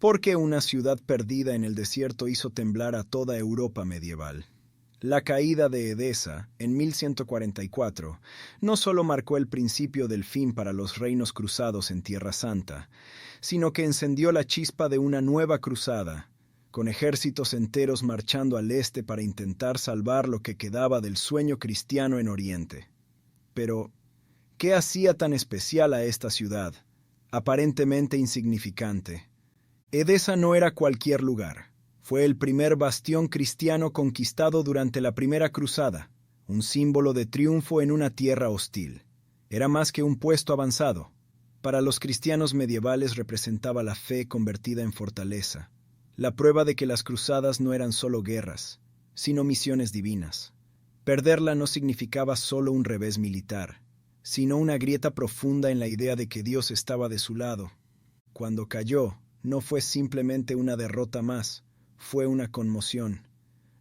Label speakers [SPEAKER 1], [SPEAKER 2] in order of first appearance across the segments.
[SPEAKER 1] Porque una ciudad perdida en el desierto hizo temblar a toda Europa medieval. La caída de Edesa, en 1144, no solo marcó el principio del fin para los reinos cruzados en Tierra Santa, sino que encendió la chispa de una nueva cruzada, con ejércitos enteros marchando al este para intentar salvar lo que quedaba del sueño cristiano en Oriente. Pero, ¿qué hacía tan especial a esta ciudad, aparentemente insignificante? Edesa no era cualquier lugar. Fue el primer bastión cristiano conquistado durante la Primera Cruzada, un símbolo de triunfo en una tierra hostil. Era más que un puesto avanzado. Para los cristianos medievales representaba la fe convertida en fortaleza, la prueba de que las cruzadas no eran solo guerras, sino misiones divinas. Perderla no significaba solo un revés militar, sino una grieta profunda en la idea de que Dios estaba de su lado. Cuando cayó, no fue simplemente una derrota más, fue una conmoción.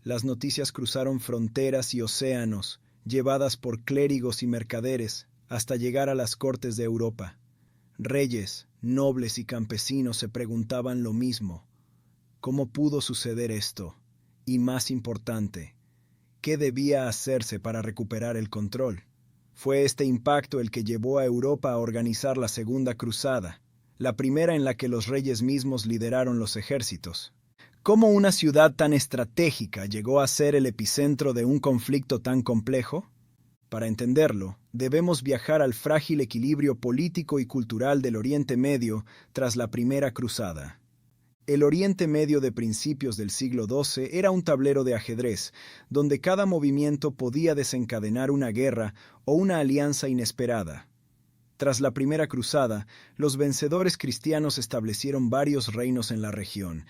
[SPEAKER 1] Las noticias cruzaron fronteras y océanos, llevadas por clérigos y mercaderes, hasta llegar a las cortes de Europa. Reyes, nobles y campesinos se preguntaban lo mismo. ¿Cómo pudo suceder esto? Y más importante, ¿qué debía hacerse para recuperar el control? Fue este impacto el que llevó a Europa a organizar la Segunda Cruzada, la primera en la que los reyes mismos lideraron los ejércitos. ¿Cómo una ciudad tan estratégica llegó a ser el epicentro de un conflicto tan complejo? Para entenderlo, debemos viajar al frágil equilibrio político y cultural del Oriente Medio tras la Primera Cruzada. El Oriente Medio de principios del siglo XII era un tablero de ajedrez, donde cada movimiento podía desencadenar una guerra o una alianza inesperada. Tras la Primera Cruzada, los vencedores cristianos establecieron varios reinos en la región,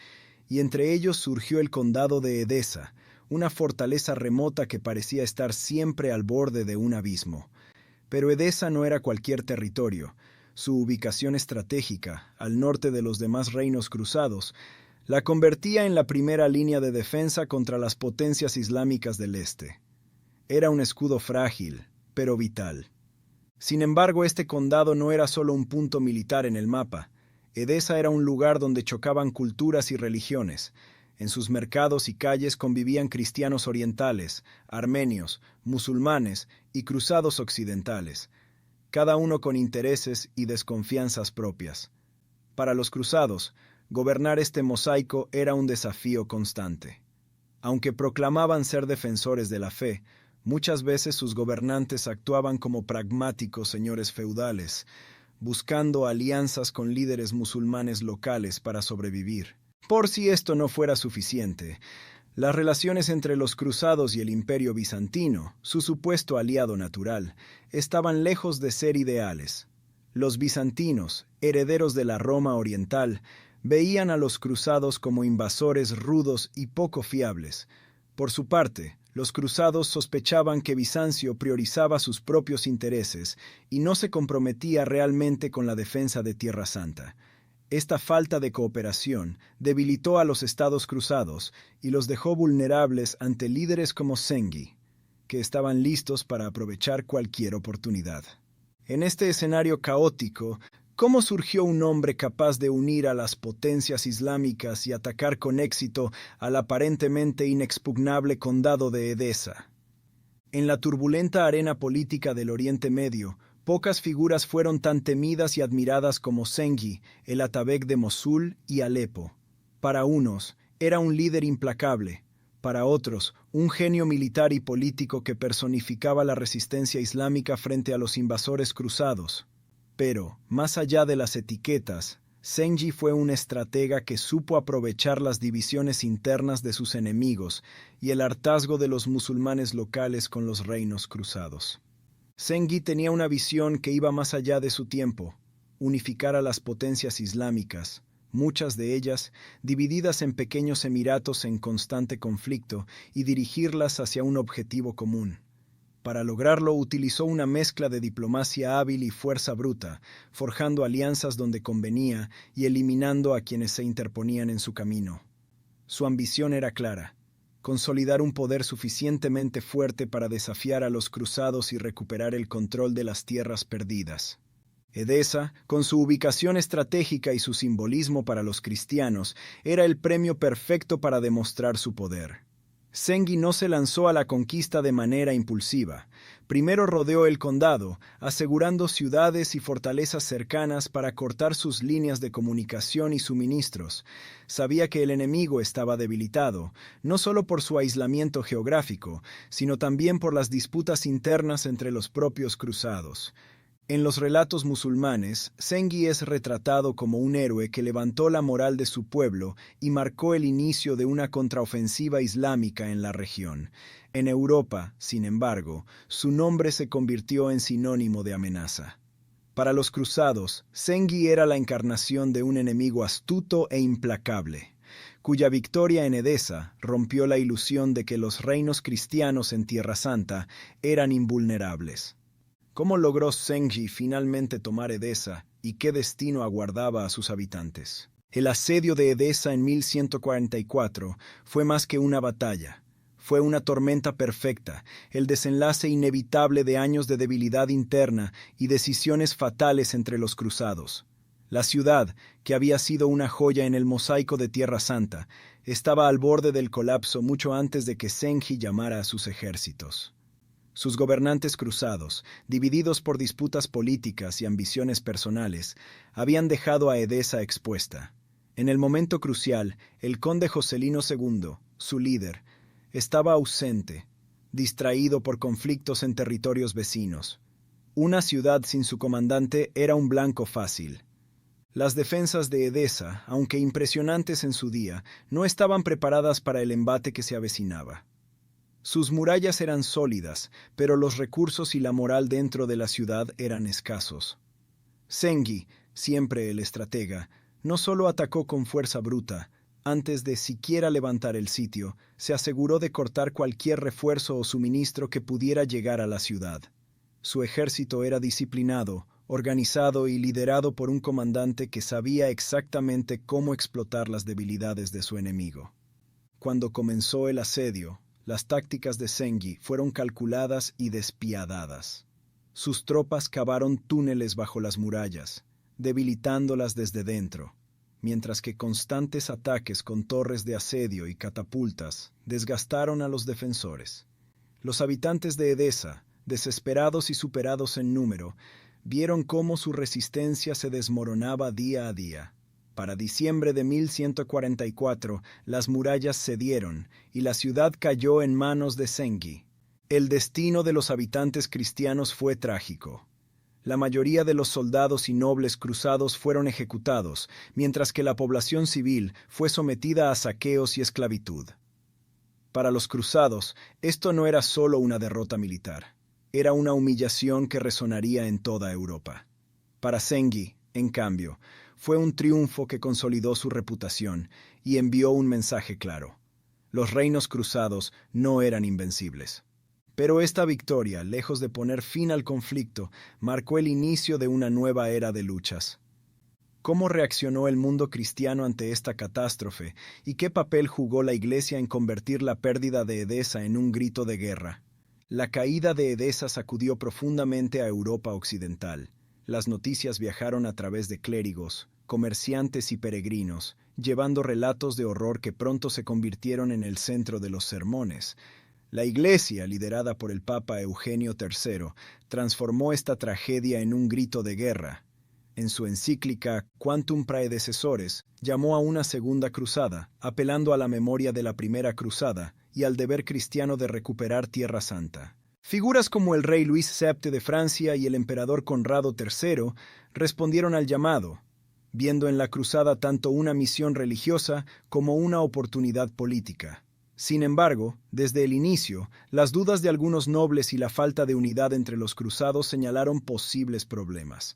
[SPEAKER 1] y entre ellos surgió el condado de Edesa, una fortaleza remota que parecía estar siempre al borde de un abismo. Pero Edesa no era cualquier territorio. Su ubicación estratégica, al norte de los demás reinos cruzados, la convertía en la primera línea de defensa contra las potencias islámicas del este. Era un escudo frágil, pero vital. Sin embargo, este condado no era solo un punto militar en el mapa. Edesa era un lugar donde chocaban culturas y religiones. En sus mercados y calles convivían cristianos orientales, armenios, musulmanes y cruzados occidentales, cada uno con intereses y desconfianzas propias. Para los cruzados, gobernar este mosaico era un desafío constante. Aunque proclamaban ser defensores de la fe, muchas veces sus gobernantes actuaban como pragmáticos señores feudales, buscando alianzas con líderes musulmanes locales para sobrevivir. Por si esto no fuera suficiente, las relaciones entre los cruzados y el Imperio bizantino, su supuesto aliado natural, estaban lejos de ser ideales. Los bizantinos, herederos de la Roma oriental, veían a los cruzados como invasores rudos y poco fiables. Por su parte, los cruzados sospechaban que Bizancio priorizaba sus propios intereses y no se comprometía realmente con la defensa de Tierra Santa. Esta falta de cooperación debilitó a los estados cruzados y los dejó vulnerables ante líderes como Zengi, que estaban listos para aprovechar cualquier oportunidad. En este escenario caótico, ¿cómo surgió un hombre capaz de unir a las potencias islámicas y atacar con éxito al aparentemente inexpugnable condado de Edesa? En la turbulenta arena política del Oriente Medio, pocas figuras fueron tan temidas y admiradas como Zengi, el Atabeg de Mosul y Alepo. Para unos, era un líder implacable, para otros, un genio militar y político que personificaba la resistencia islámica frente a los invasores cruzados. Pero, más allá de las etiquetas, Zengi fue un estratega que supo aprovechar las divisiones internas de sus enemigos y el hartazgo de los musulmanes locales con los reinos cruzados. Zengi tenía una visión que iba más allá de su tiempo: unificar a las potencias islámicas, muchas de ellas divididas en pequeños emiratos en constante conflicto, y dirigirlas hacia un objetivo común. Para lograrlo utilizó una mezcla de diplomacia hábil y fuerza bruta, forjando alianzas donde convenía y eliminando a quienes se interponían en su camino. Su ambición era clara: consolidar un poder suficientemente fuerte para desafiar a los cruzados y recuperar el control de las tierras perdidas. Edesa, con su ubicación estratégica y su simbolismo para los cristianos, era el premio perfecto para demostrar su poder. Zengi no se lanzó a la conquista de manera impulsiva. Primero rodeó el condado, asegurando ciudades y fortalezas cercanas para cortar sus líneas de comunicación y suministros. Sabía que el enemigo estaba debilitado, no solo por su aislamiento geográfico, sino también por las disputas internas entre los propios cruzados. En los relatos musulmanes, Zengi es retratado como un héroe que levantó la moral de su pueblo y marcó el inicio de una contraofensiva islámica en la región. En Europa, sin embargo, su nombre se convirtió en sinónimo de amenaza. Para los cruzados, Zengi era la encarnación de un enemigo astuto e implacable, cuya victoria en Edesa rompió la ilusión de que los reinos cristianos en Tierra Santa eran invulnerables. ¿Cómo logró Zengi finalmente tomar Edesa y qué destino aguardaba a sus habitantes? El asedio de Edesa en 1144 fue más que una batalla. Fue una tormenta perfecta, el desenlace inevitable de años de debilidad interna y decisiones fatales entre los cruzados. La ciudad, que había sido una joya en el mosaico de Tierra Santa, estaba al borde del colapso mucho antes de que Zengi llamara a sus ejércitos. Sus gobernantes cruzados, divididos por disputas políticas y ambiciones personales, habían dejado a Edesa expuesta. En el momento crucial, el conde Joselino II, su líder, estaba ausente, distraído por conflictos en territorios vecinos. Una ciudad sin su comandante era un blanco fácil. Las defensas de Edesa, aunque impresionantes en su día, no estaban preparadas para el embate que se avecinaba. Sus murallas eran sólidas, pero los recursos y la moral dentro de la ciudad eran escasos. Zengi, siempre el estratega, no solo atacó con fuerza bruta, antes de siquiera levantar el sitio, se aseguró de cortar cualquier refuerzo o suministro que pudiera llegar a la ciudad. Su ejército era disciplinado, organizado y liderado por un comandante que sabía exactamente cómo explotar las debilidades de su enemigo. Cuando comenzó el asedio, las tácticas de Zengi fueron calculadas y despiadadas. Sus tropas cavaron túneles bajo las murallas, debilitándolas desde dentro, mientras que constantes ataques con torres de asedio y catapultas desgastaron a los defensores. Los habitantes de Edesa, desesperados y superados en número, vieron cómo su resistencia se desmoronaba día a día. Para diciembre de 1144, las murallas cedieron y la ciudad cayó en manos de Zengi. El destino de los habitantes cristianos fue trágico. La mayoría de los soldados y nobles cruzados fueron ejecutados, mientras que la población civil fue sometida a saqueos y esclavitud. Para los cruzados, esto no era solo una derrota militar, era una humillación que resonaría en toda Europa. Para Zengi, en cambio, fue un triunfo que consolidó su reputación y envió un mensaje claro. Los reinos cruzados no eran invencibles. Pero esta victoria, lejos de poner fin al conflicto, marcó el inicio de una nueva era de luchas. ¿Cómo reaccionó el mundo cristiano ante esta catástrofe y qué papel jugó la Iglesia en convertir la pérdida de Edesa en un grito de guerra? La caída de Edesa sacudió profundamente a Europa occidental. Las noticias viajaron a través de clérigos, comerciantes y peregrinos, llevando relatos de horror que pronto se convirtieron en el centro de los sermones. La Iglesia, liderada por el Papa Eugenio III, transformó esta tragedia en un grito de guerra. En su encíclica Quantum Praedecessores, llamó a una segunda cruzada, apelando a la memoria de la primera cruzada y al deber cristiano de recuperar Tierra Santa. Figuras como el rey Luis VII de Francia y el emperador Conrado III respondieron al llamado, viendo en la cruzada tanto una misión religiosa como una oportunidad política. Sin embargo, desde el inicio, las dudas de algunos nobles y la falta de unidad entre los cruzados señalaron posibles problemas.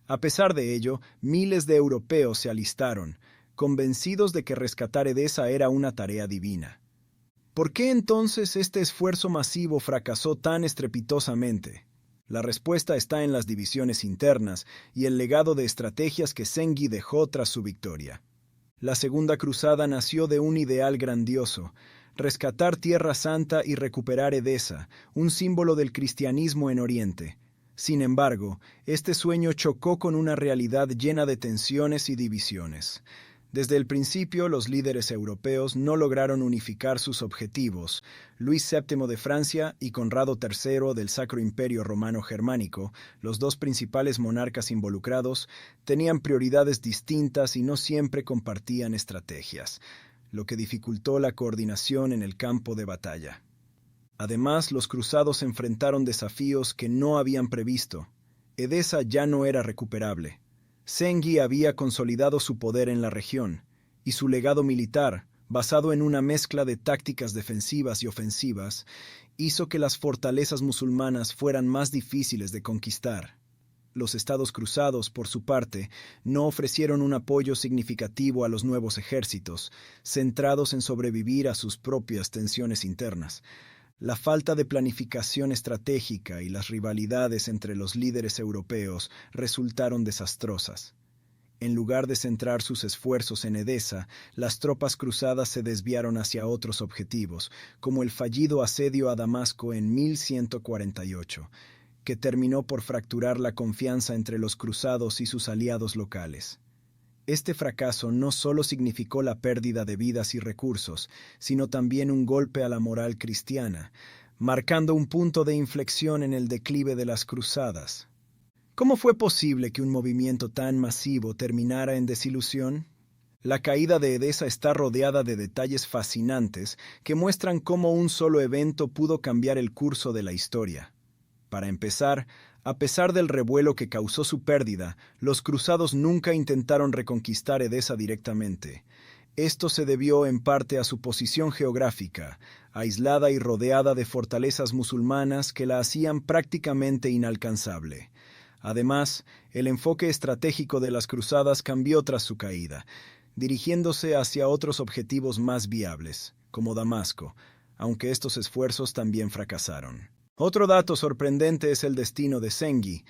[SPEAKER 1] A pesar de ello, miles de europeos se alistaron, convencidos de que rescatar Edesa era una tarea divina. ¿Por qué entonces este esfuerzo masivo fracasó tan estrepitosamente? La respuesta está en las divisiones internas y el legado de estrategias que Zengi dejó tras su victoria. La Segunda Cruzada nació de un ideal grandioso: rescatar Tierra Santa y recuperar Edesa, un símbolo del cristianismo en Oriente. Sin embargo, este sueño chocó con una realidad llena de tensiones y divisiones. Desde el principio, los líderes europeos no lograron unificar sus objetivos. Luis VII de Francia y Conrado III del Sacro Imperio Romano Germánico, los dos principales monarcas involucrados, tenían prioridades distintas y no siempre compartían estrategias, lo que dificultó la coordinación en el campo de batalla. Además, los cruzados enfrentaron desafíos que no habían previsto. Edesa ya no era recuperable. Zengi había consolidado su poder en la región, y su legado militar, basado en una mezcla de tácticas defensivas y ofensivas, hizo que las fortalezas musulmanas fueran más difíciles de conquistar. Los estados cruzados, por su parte, no ofrecieron un apoyo significativo a los nuevos ejércitos, centrados en sobrevivir a sus propias tensiones internas. La falta de planificación estratégica y las rivalidades entre los líderes europeos resultaron desastrosas. En lugar de centrar sus esfuerzos en Edesa, las tropas cruzadas se desviaron hacia otros objetivos, como el fallido asedio a Damasco en 1148, que terminó por fracturar la confianza entre los cruzados y sus aliados locales. Este fracaso no solo significó la pérdida de vidas y recursos, sino también un golpe a la moral cristiana, marcando un punto de inflexión en el declive de las cruzadas. ¿Cómo fue posible que un movimiento tan masivo terminara en desilusión? La caída de Edesa está rodeada de detalles fascinantes que muestran cómo un solo evento pudo cambiar el curso de la historia. Para empezar, a pesar del revuelo que causó su pérdida, los cruzados nunca intentaron reconquistar Edesa directamente. Esto se debió en parte a su posición geográfica, aislada y rodeada de fortalezas musulmanas que la hacían prácticamente inalcanzable. Además, el enfoque estratégico de las cruzadas cambió tras su caída, dirigiéndose hacia otros objetivos más viables, como Damasco, aunque estos esfuerzos también fracasaron. Otro dato sorprendente es el destino de Zengi,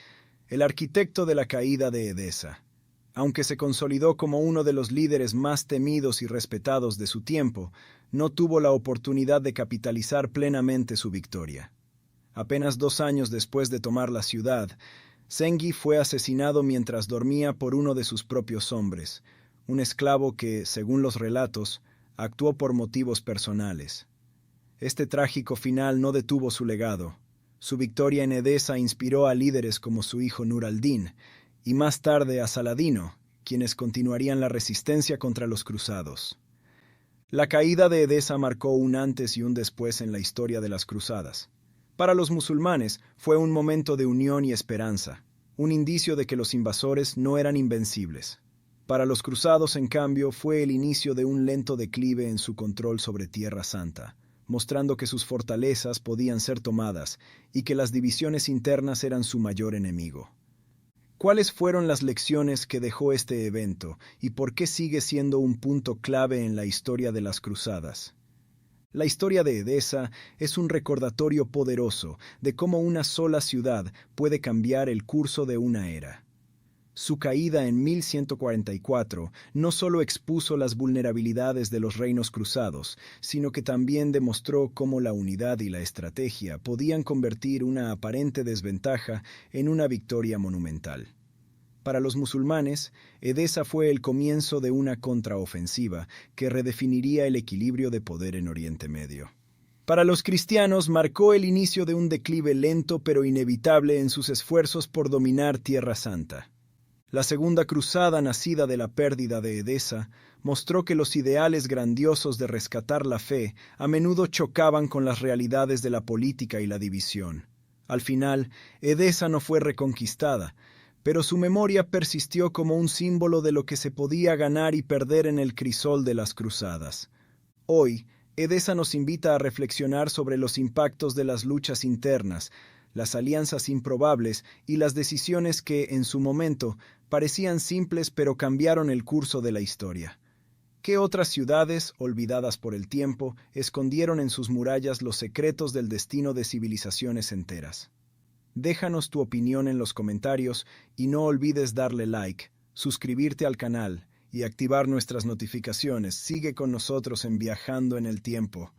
[SPEAKER 1] el arquitecto de la caída de Edesa. Aunque se consolidó como uno de los líderes más temidos y respetados de su tiempo, no tuvo la oportunidad de capitalizar plenamente su victoria. Apenas 2 años después de tomar la ciudad, Zengi fue asesinado mientras dormía por uno de sus propios hombres, un esclavo que, según los relatos, actuó por motivos personales. Este trágico final no detuvo su legado. Su victoria en Edesa inspiró a líderes como su hijo Nur al-Din y más tarde a Saladino, quienes continuarían la resistencia contra los cruzados. La caída de Edesa marcó un antes y un después en la historia de las cruzadas. Para los musulmanes fue un momento de unión y esperanza, un indicio de que los invasores no eran invencibles. Para los cruzados, en cambio, fue el inicio de un lento declive en su control sobre Tierra Santa, mostrando que sus fortalezas podían ser tomadas y que las divisiones internas eran su mayor enemigo. ¿Cuáles fueron las lecciones que dejó este evento y por qué sigue siendo un punto clave en la historia de las cruzadas? La historia de Edesa es un recordatorio poderoso de cómo una sola ciudad puede cambiar el curso de una era. Su caída en 1144 no solo expuso las vulnerabilidades de los reinos cruzados, sino que también demostró cómo la unidad y la estrategia podían convertir una aparente desventaja en una victoria monumental. Para los musulmanes, Edesa fue el comienzo de una contraofensiva que redefiniría el equilibrio de poder en Oriente Medio. Para los cristianos, marcó el inicio de un declive lento pero inevitable en sus esfuerzos por dominar Tierra Santa. La Segunda Cruzada, nacida de la pérdida de Edesa, mostró que los ideales grandiosos de rescatar la fe a menudo chocaban con las realidades de la política y la división. Al final, Edesa no fue reconquistada, pero su memoria persistió como un símbolo de lo que se podía ganar y perder en el crisol de las cruzadas. Hoy, Edesa nos invita a reflexionar sobre los impactos de las luchas internas, las alianzas improbables y las decisiones que, en su momento, parecían simples pero cambiaron el curso de la historia. ¿Qué otras ciudades, olvidadas por el tiempo, escondieron en sus murallas los secretos del destino de civilizaciones enteras? Déjanos tu opinión en los comentarios y no olvides darle like, suscribirte al canal y activar nuestras notificaciones. Sigue con nosotros en Viajando en el Tiempo.